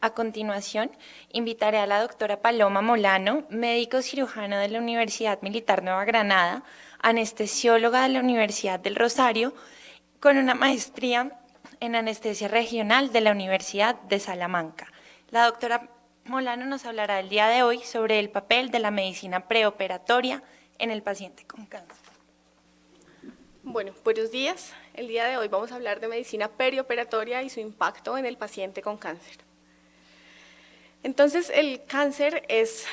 A continuación, invitaré a la doctora Paloma Molano, médico cirujano de la Universidad Militar Nueva Granada, anestesióloga de la Universidad del Rosario, con una maestría en anestesia regional de la Universidad de Salamanca. La doctora Molano nos hablará el día de hoy sobre el papel de la medicina preoperatoria en el paciente con cáncer. Bueno, buenos días. El día de hoy vamos a hablar de medicina perioperatoria y su impacto en el paciente con cáncer. Entonces, el cáncer es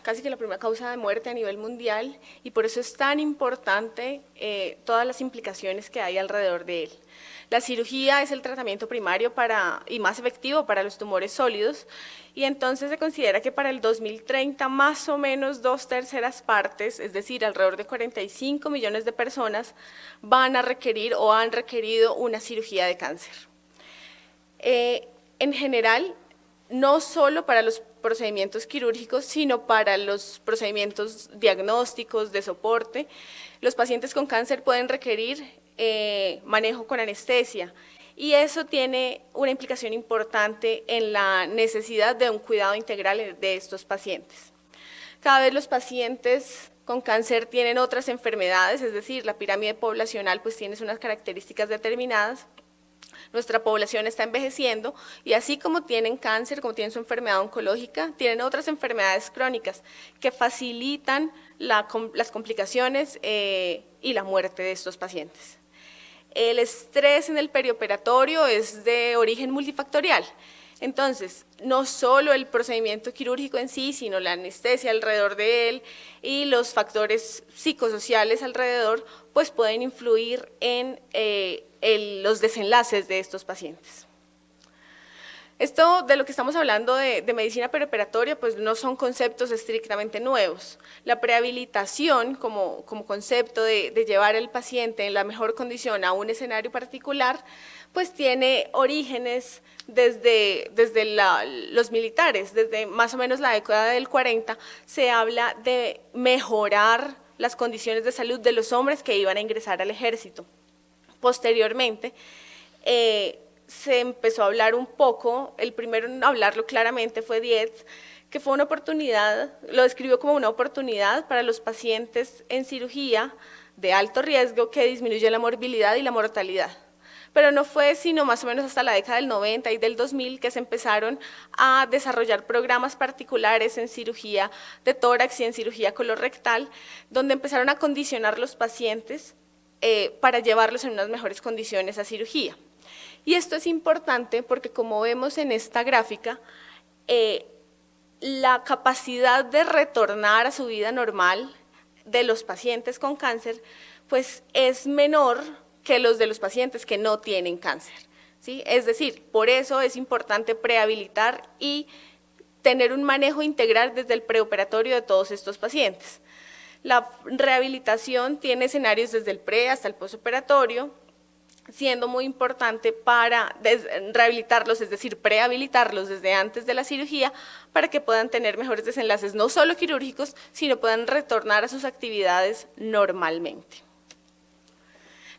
casi que la primera causa de muerte a nivel mundial y por eso es tan importante todas las implicaciones que hay alrededor de él. La cirugía es el tratamiento primario y más efectivo para los tumores sólidos y entonces se considera que para el 2030 más o menos 2/3 partes, es decir, alrededor de 45 millones de personas van a requerir o han requerido una cirugía de cáncer. En general, no solo para los procedimientos quirúrgicos, sino para los procedimientos diagnósticos de soporte, los pacientes con cáncer pueden requerir manejo con anestesia y eso tiene una implicación importante en la necesidad de un cuidado integral de estos pacientes. Cada vez los pacientes con cáncer tienen otras enfermedades, es decir, la pirámide poblacional pues tiene unas características determinadas. Nuestra población está envejeciendo y así como tienen cáncer, como tienen su enfermedad oncológica, tienen otras enfermedades crónicas que facilitan las complicaciones y la muerte de estos pacientes. El estrés en el perioperatorio es de origen multifactorial. Entonces, no solo el procedimiento quirúrgico en sí, sino la anestesia alrededor de él y los factores psicosociales alrededor, pues pueden influir en los desenlaces de estos pacientes. Esto de lo que estamos hablando de medicina perioperatoria, pues no son conceptos estrictamente nuevos. La prehabilitación como concepto de llevar al paciente en la mejor condición a un escenario particular, pues tiene orígenes desde los militares, desde más o menos la década del 40, se habla de mejorar las condiciones de salud de los hombres que iban a ingresar al ejército. Posteriormente, se empezó a hablar un poco, el primero en hablarlo claramente fue Dietz, que fue una oportunidad, lo describió como una oportunidad para los pacientes en cirugía de alto riesgo que disminuye la morbilidad y la mortalidad. Pero no fue sino más o menos hasta la década del 90 y del 2000 que se empezaron a desarrollar programas particulares en cirugía de tórax y en cirugía colorectal, donde empezaron a condicionar los pacientes para llevarlos en unas mejores condiciones a cirugía. Y esto es importante porque como vemos en esta gráfica, la capacidad de retornar a su vida normal de los pacientes con cáncer pues es menor que los de los pacientes que no tienen cáncer, ¿sí? Es decir, por eso es importante prehabilitar y tener un manejo integral desde el preoperatorio de todos estos pacientes. La rehabilitación tiene escenarios desde el pre hasta el postoperatorio, siendo muy importante para rehabilitarlos, es decir, prehabilitarlos desde antes de la cirugía para que puedan tener mejores desenlaces, no solo quirúrgicos, sino puedan retornar a sus actividades normalmente.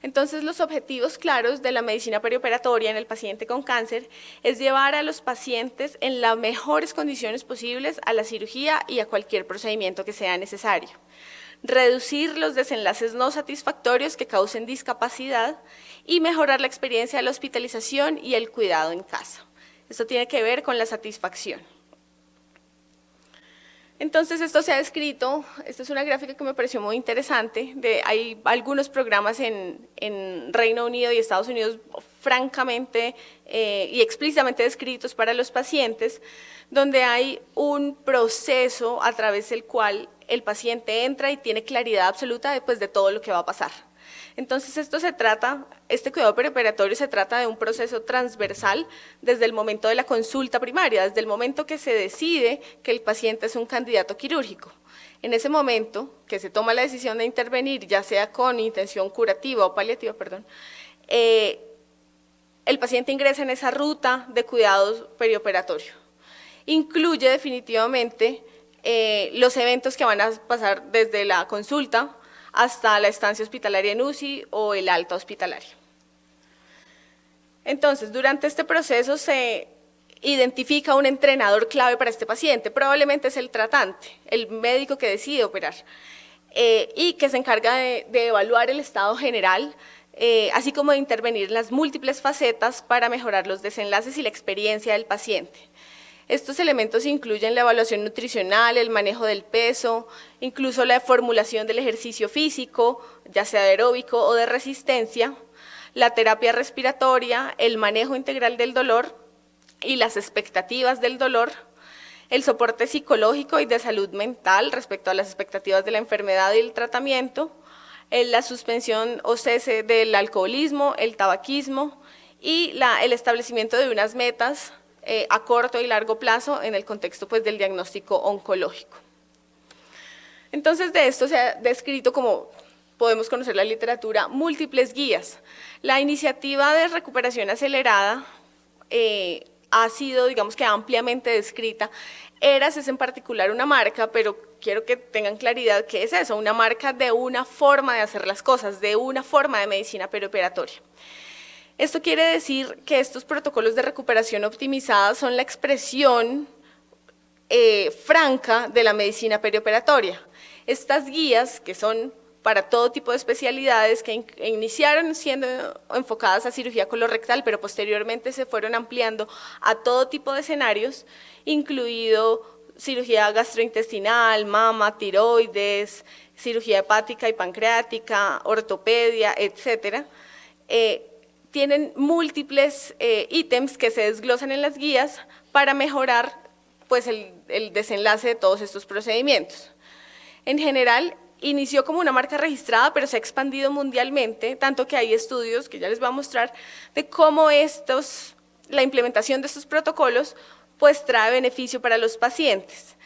Entonces, los objetivos claros de la medicina perioperatoria en el paciente con cáncer es llevar a los pacientes en las mejores condiciones posibles a la cirugía y a cualquier procedimiento que sea necesario. Reducir los desenlaces no satisfactorios que causen discapacidad y mejorar la experiencia de la hospitalización y el cuidado en casa. Esto tiene que ver con la satisfacción. Entonces, esto se ha descrito, esta es una gráfica que me pareció muy interesante, hay algunos programas en Reino Unido y Estados Unidos francamente y explícitamente descritos para los pacientes, donde hay un proceso a través del cual el paciente entra y tiene claridad absoluta después de todo lo que va a pasar. Entonces, este cuidado perioperatorio se trata de un proceso transversal desde el momento de la consulta primaria, desde el momento que se decide que el paciente es un candidato quirúrgico. En ese momento que se toma la decisión de intervenir, ya sea con intención curativa o paliativa, el paciente ingresa en esa ruta de cuidados perioperatorio. Incluye definitivamente los eventos que van a pasar desde la consulta hasta la estancia hospitalaria en UCI o el alta hospitalaria. Entonces, durante este proceso se identifica un entrenador clave para este paciente, probablemente es el tratante, el médico que decide operar, y que se encarga de evaluar el estado general, así como de intervenir en las múltiples facetas para mejorar los desenlaces y la experiencia del paciente. Estos elementos incluyen la evaluación nutricional, el manejo del peso, incluso la formulación del ejercicio físico, ya sea de aeróbico o de resistencia, la terapia respiratoria, el manejo integral del dolor y las expectativas del dolor, el soporte psicológico y de salud mental respecto a las expectativas de la enfermedad y el tratamiento, la suspensión o cese del alcoholismo, el tabaquismo y el establecimiento de unas metas a corto y largo plazo en el contexto pues, del diagnóstico oncológico. Entonces, de esto se ha descrito, como podemos conocer en la literatura, múltiples guías. La iniciativa de recuperación acelerada ha sido, digamos que ampliamente descrita. ERAS es en particular una marca, pero quiero que tengan claridad qué es eso, una marca de una forma de hacer las cosas, de una forma de medicina perioperatoria. Esto quiere decir que estos protocolos de recuperación optimizada son la expresión franca de la medicina perioperatoria. Estas guías, que son para todo tipo de especialidades, que iniciaron siendo enfocadas a cirugía colorectal, pero posteriormente se fueron ampliando a todo tipo de escenarios, incluido cirugía gastrointestinal, mama, tiroides, cirugía hepática y pancreática, ortopedia, etcétera. Tienen múltiples ítems que se desglosan en las guías para mejorar pues, el desenlace de todos estos procedimientos. En general, inició como una marca registrada, pero se ha expandido mundialmente, tanto que hay estudios, que ya les voy a mostrar, de cómo la implementación de estos protocolos pues, trae beneficio para los pacientes.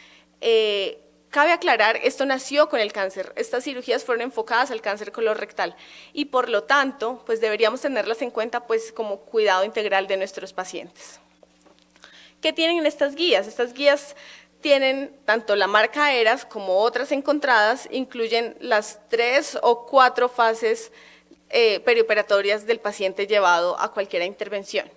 Cabe aclarar, esto nació con el cáncer, estas cirugías fueron enfocadas al cáncer colorectal y por lo tanto, pues deberíamos tenerlas en cuenta pues como cuidado integral de nuestros pacientes. ¿Qué tienen en estas guías? Estas guías tienen tanto la marca ERAS como otras encontradas, incluyen las 3 o 4 fases perioperatorias del paciente llevado a cualquier intervención.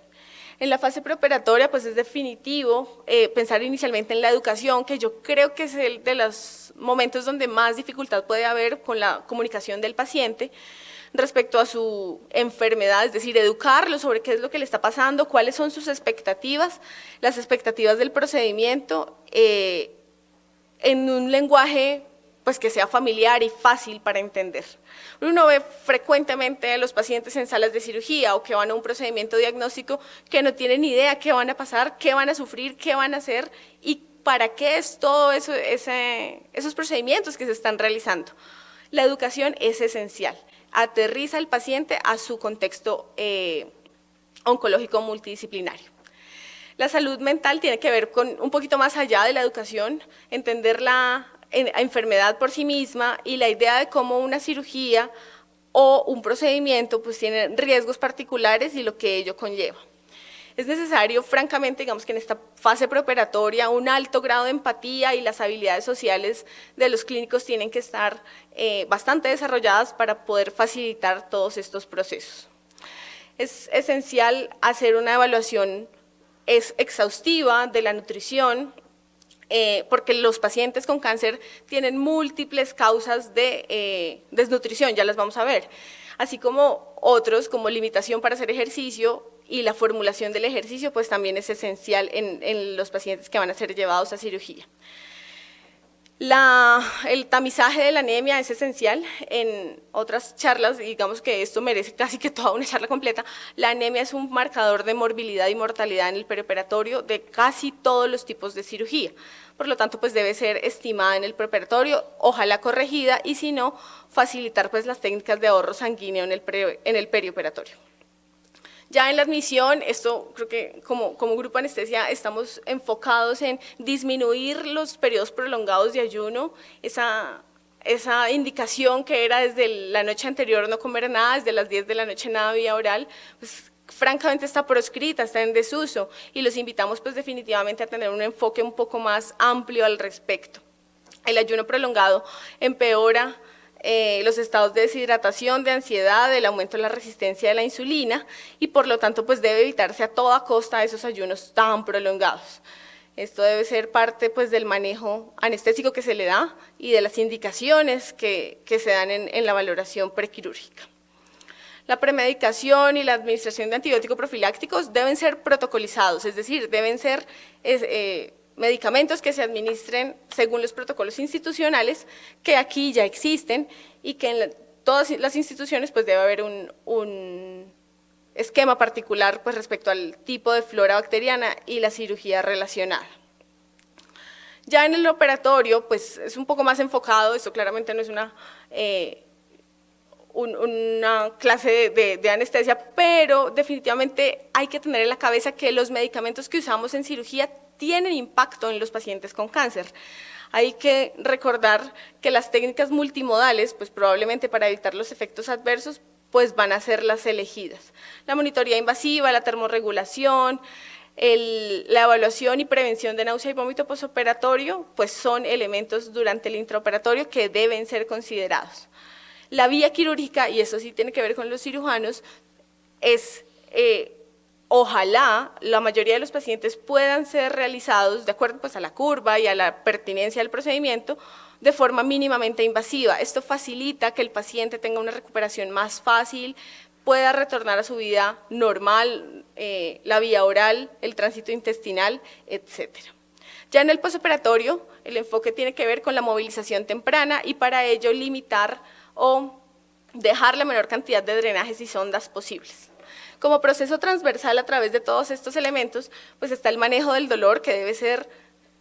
En la fase preoperatoria, pues es definitivo pensar inicialmente en la educación, que yo creo que es el de los momentos donde más dificultad puede haber con la comunicación del paciente respecto a su enfermedad, es decir, educarlo sobre qué es lo que le está pasando, cuáles son sus expectativas, las expectativas del procedimiento, en un lenguaje pues que sea familiar y fácil para entender. Uno ve frecuentemente a los pacientes en salas de cirugía o que van a un procedimiento diagnóstico que no tienen ni idea qué van a pasar, qué van a sufrir, qué van a hacer y para qué es todo eso, esos procedimientos que se están realizando. La educación es esencial, aterriza al paciente a su contexto oncológico multidisciplinario. La salud mental tiene que ver con un poquito más allá de la educación, entender la enfermedad por sí misma y la idea de cómo una cirugía o un procedimiento pues tiene riesgos particulares y lo que ello conlleva. Es necesario, francamente, digamos que en esta fase preoperatoria, un alto grado de empatía y las habilidades sociales de los clínicos tienen que estar bastante desarrolladas para poder facilitar todos estos procesos. Es esencial hacer una evaluación exhaustiva de la nutrición, porque los pacientes con cáncer tienen múltiples causas de desnutrición, ya las vamos a ver, así como otros como limitación para hacer ejercicio y la formulación del ejercicio pues también es esencial en los pacientes que van a ser llevados a cirugía. El tamizaje de la anemia es esencial. En otras charlas, digamos que esto merece casi que toda una charla completa, la anemia es un marcador de morbilidad y mortalidad en el preoperatorio de casi todos los tipos de cirugía. Por lo tanto, pues debe ser estimada en el preoperatorio, ojalá corregida, y si no, facilitar pues las técnicas de ahorro sanguíneo en el perioperatorio. Ya en la admisión, esto creo que como grupo anestesia estamos enfocados en disminuir los periodos prolongados de ayuno, esa indicación que era desde la noche anterior no comer nada, desde las 10 de la noche nada vía oral, pues francamente está proscrita, está en desuso y los invitamos pues definitivamente a tener un enfoque un poco más amplio al respecto. El ayuno prolongado empeora los estados de deshidratación, de ansiedad, el aumento de la resistencia de la insulina y por lo tanto pues debe evitarse a toda costa esos ayunos tan prolongados. Esto debe ser parte pues del manejo anestésico que se le da y de las indicaciones que se dan en la valoración prequirúrgica. La premedicación y la administración de antibióticos profilácticos deben ser protocolizados, es decir, deben ser medicamentos que se administren según los protocolos institucionales que aquí ya existen y que en todas las instituciones pues debe haber un esquema particular pues respecto al tipo de flora bacteriana y la cirugía relacionada. Ya en el operatorio pues es un poco más enfocado, esto claramente no es una clase de anestesia, pero definitivamente hay que tener en la cabeza que los medicamentos que usamos en cirugía tienen impacto en los pacientes con cáncer. Hay que recordar que las técnicas multimodales, pues probablemente para evitar los efectos adversos, pues van a ser las elegidas. La monitoría invasiva, la termorregulación, la evaluación y prevención de náusea y vómito postoperatorio, pues son elementos durante el intraoperatorio que deben ser considerados. La vía quirúrgica, y eso sí tiene que ver con los cirujanos, es ojalá la mayoría de los pacientes puedan ser realizados de acuerdo pues, a la curva y a la pertinencia del procedimiento de forma mínimamente invasiva. Esto facilita que el paciente tenga una recuperación más fácil, pueda retornar a su vida normal, la vía oral, el tránsito intestinal, etc. Ya en el postoperatorio, el enfoque tiene que ver con la movilización temprana y para ello limitar o dejar la menor cantidad de drenajes y sondas posibles. Como proceso transversal a través de todos estos elementos, pues está el manejo del dolor que debe ser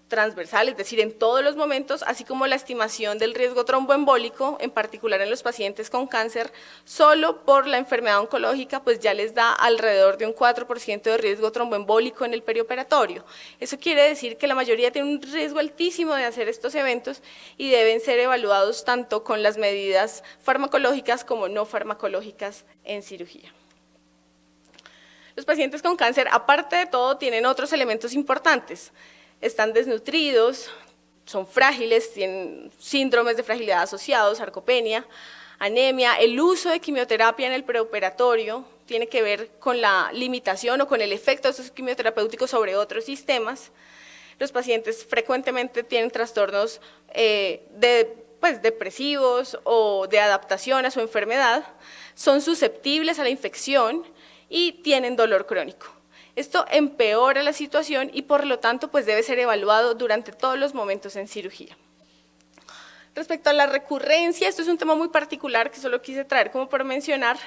transversal, es decir, en todos los momentos, así como la estimación del riesgo tromboembólico, en particular en los pacientes con cáncer, solo por la enfermedad oncológica, pues ya les da alrededor de un 4% de riesgo tromboembólico en el perioperatorio. Eso quiere decir que la mayoría tiene un riesgo altísimo de hacer estos eventos y deben ser evaluados tanto con las medidas farmacológicas como no farmacológicas en cirugía. Los pacientes con cáncer, aparte de todo, tienen otros elementos importantes. Están desnutridos, son frágiles, tienen síndromes de fragilidad asociados, sarcopenia, anemia. El uso de quimioterapia en el preoperatorio tiene que ver con la limitación o con el efecto de esos quimioterapéuticos sobre otros sistemas. Los pacientes frecuentemente tienen trastornos depresivos o de adaptación a su enfermedad, son susceptibles a la infección y tienen dolor crónico. Esto empeora la situación y por lo tanto pues debe ser evaluado durante todos los momentos en cirugía. Respecto a la recurrencia, esto es un tema muy particular que solo quise traer como por mencionar,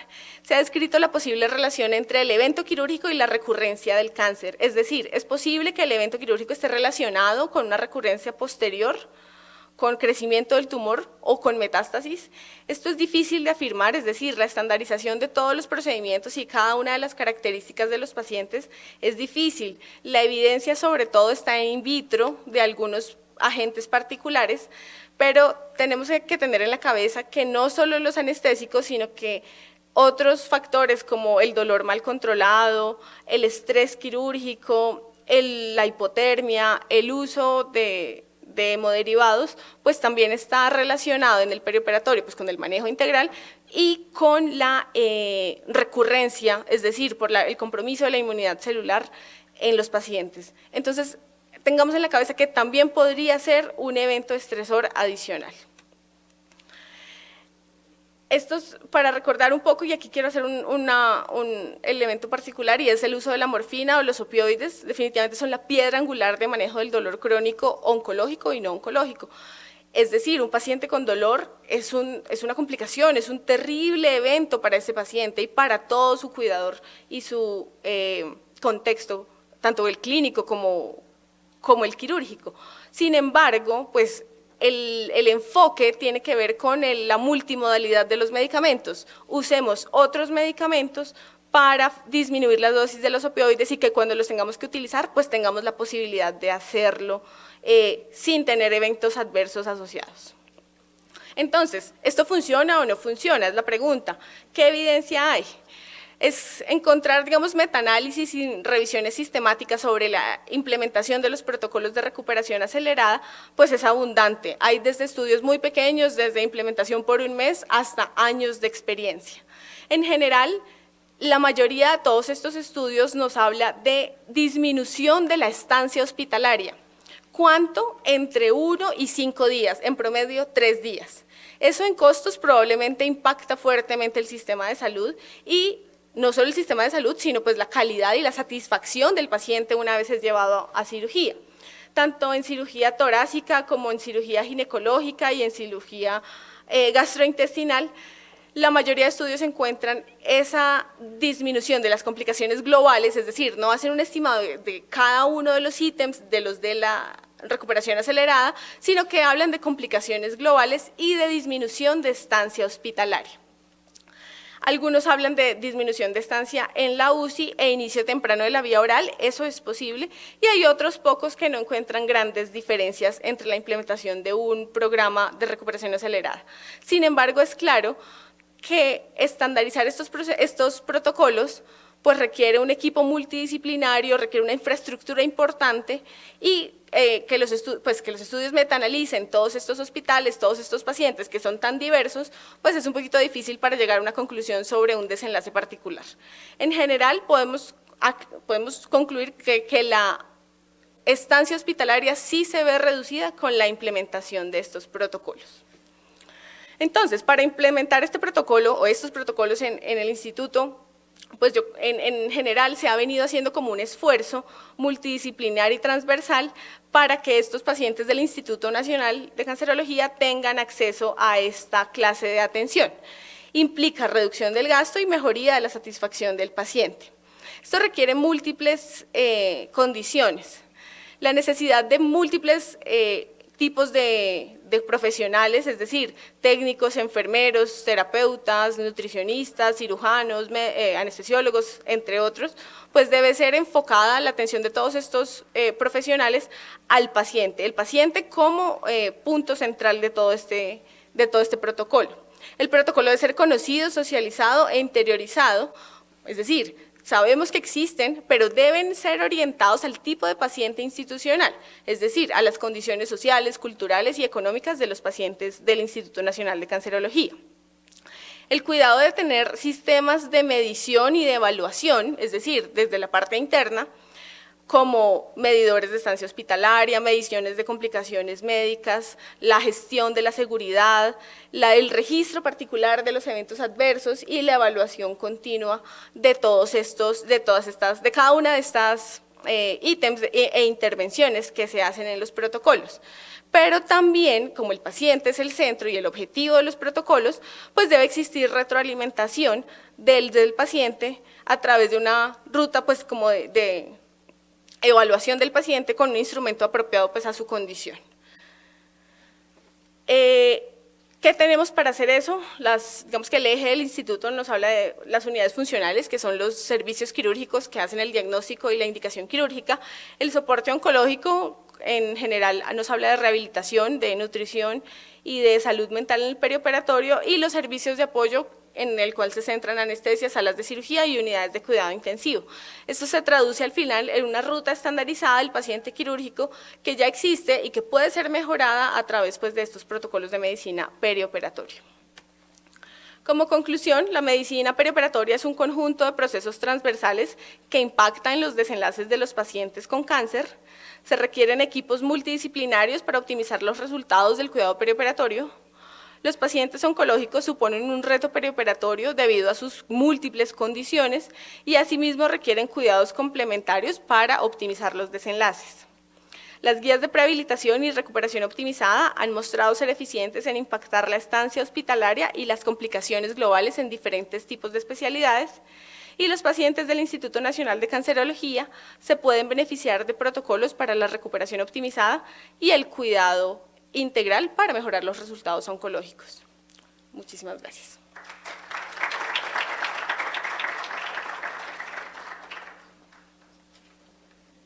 se ha descrito la posible relación entre el evento quirúrgico y la recurrencia del cáncer, es decir, es posible que el evento quirúrgico esté relacionado con una recurrencia posterior, con crecimiento del tumor o con metástasis. Esto es difícil de afirmar, es decir, la estandarización de todos los procedimientos y cada una de las características de los pacientes es difícil. La evidencia sobre todo está in vitro de algunos agentes particulares, pero tenemos que tener en la cabeza que no solo los anestésicos, sino que otros factores como el dolor mal controlado, el estrés quirúrgico, la hipotermia, el uso de hemoderivados, pues también está relacionado en el perioperatorio pues con el manejo integral y con la recurrencia, es decir, por el compromiso de la inmunidad celular en los pacientes. Entonces, tengamos en la cabeza que también podría ser un evento estresor adicional. Esto es para recordar un poco, y aquí quiero hacer un elemento particular, y es el uso de la morfina o los opioides. Definitivamente son la piedra angular de manejo del dolor crónico oncológico y no oncológico. Es decir, un paciente con dolor es una complicación, es un terrible evento para ese paciente y para todo su cuidador y su contexto, tanto el clínico como el quirúrgico. Sin embargo, pues el enfoque tiene que ver con la multimodalidad de los medicamentos. Usemos otros medicamentos para disminuir las dosis de los opioides y que cuando los tengamos que utilizar, pues tengamos la posibilidad de hacerlo sin tener eventos adversos asociados. Entonces, ¿esto funciona o no funciona? Es la pregunta. ¿Qué evidencia hay? es encontrar, digamos, metaanálisis y revisiones sistemáticas sobre la implementación de los protocolos de recuperación acelerada, pues es abundante. Hay desde estudios muy pequeños, desde implementación por un mes hasta años de experiencia. En general, la mayoría de todos estos estudios nos habla de disminución de la estancia hospitalaria. ¿Cuánto? Entre 1 y 5 días, en promedio 3 días. Eso en costos probablemente impacta fuertemente el sistema de salud y no solo el sistema de salud, sino pues la calidad y la satisfacción del paciente una vez es llevado a cirugía. Tanto en cirugía torácica como en cirugía ginecológica y en cirugía gastrointestinal, la mayoría de estudios encuentran esa disminución de las complicaciones globales, es decir, no hacen un estimado de cada uno de los ítems de los de la recuperación acelerada, sino que hablan de complicaciones globales y de disminución de estancia hospitalaria. Algunos hablan de disminución de estancia en la UCI e inicio temprano de la vía oral, eso es posible, y hay otros pocos que no encuentran grandes diferencias entre la implementación de un programa de recuperación acelerada. Sin embargo, es claro que estandarizar estos protocolos pues requiere un equipo multidisciplinario, requiere una infraestructura importante y que los estudios metaanalicen todos estos hospitales, todos estos pacientes que son tan diversos, pues es un poquito difícil para llegar a una conclusión sobre un desenlace particular. En general, podemos concluir que la estancia hospitalaria sí se ve reducida con la implementación de estos protocolos. Entonces, para implementar este protocolo o estos protocolos en el instituto, pues en general se ha venido haciendo como un esfuerzo multidisciplinar y transversal para que estos pacientes del Instituto Nacional de Cancerología tengan acceso a esta clase de atención. Implica reducción del gasto y mejoría de la satisfacción del paciente. Esto requiere múltiples condiciones. La necesidad de múltiples tipos de profesionales, es decir, técnicos, enfermeros, terapeutas, nutricionistas, cirujanos, anestesiólogos, entre otros, pues debe ser enfocada la atención de todos estos profesionales al paciente, el paciente como punto central de todo este protocolo. El protocolo debe ser conocido, socializado e interiorizado, es decir, sabemos que existen, pero deben ser orientados al tipo de paciente institucional, es decir, a las condiciones sociales, culturales y económicas de los pacientes del Instituto Nacional de Cancerología. El cuidado de tener sistemas de medición y de evaluación, es decir, desde la parte interna, como medidores de estancia hospitalaria, mediciones de complicaciones médicas, la gestión de la seguridad, el registro particular de los eventos adversos y la evaluación continua de de cada una de estas ítems e intervenciones que se hacen en los protocolos. Pero también, como el paciente es el centro y el objetivo de los protocolos, pues debe existir retroalimentación del paciente a través de una ruta pues como de evaluación del paciente con un instrumento apropiado pues a su condición. ¿Qué tenemos para hacer eso? Digamos que el eje del instituto nos habla de las unidades funcionales, que son los servicios quirúrgicos que hacen el diagnóstico y la indicación quirúrgica. El soporte oncológico en general nos habla de rehabilitación, de nutrición y de salud mental en el perioperatorio, y los servicios de apoyo en el cual se centran anestesias, salas de cirugía y unidades de cuidado intensivo. Esto se traduce al final en una ruta estandarizada del paciente quirúrgico que ya existe y que puede ser mejorada a través pues, de estos protocolos de medicina perioperatoria. Como conclusión, la medicina perioperatoria es un conjunto de procesos transversales que impactan en los desenlaces de los pacientes con cáncer. Se requieren equipos multidisciplinarios para optimizar los resultados del cuidado perioperatorio. Los pacientes oncológicos suponen un reto perioperatorio debido a sus múltiples condiciones y asimismo requieren cuidados complementarios para optimizar los desenlaces. Las guías de prehabilitación y recuperación optimizada han mostrado ser eficientes en impactar la estancia hospitalaria y las complicaciones globales en diferentes tipos de especialidades, y los pacientes del Instituto Nacional de Cancerología se pueden beneficiar de protocolos para la recuperación optimizada y el cuidado integral para mejorar los resultados oncológicos. Muchísimas gracias.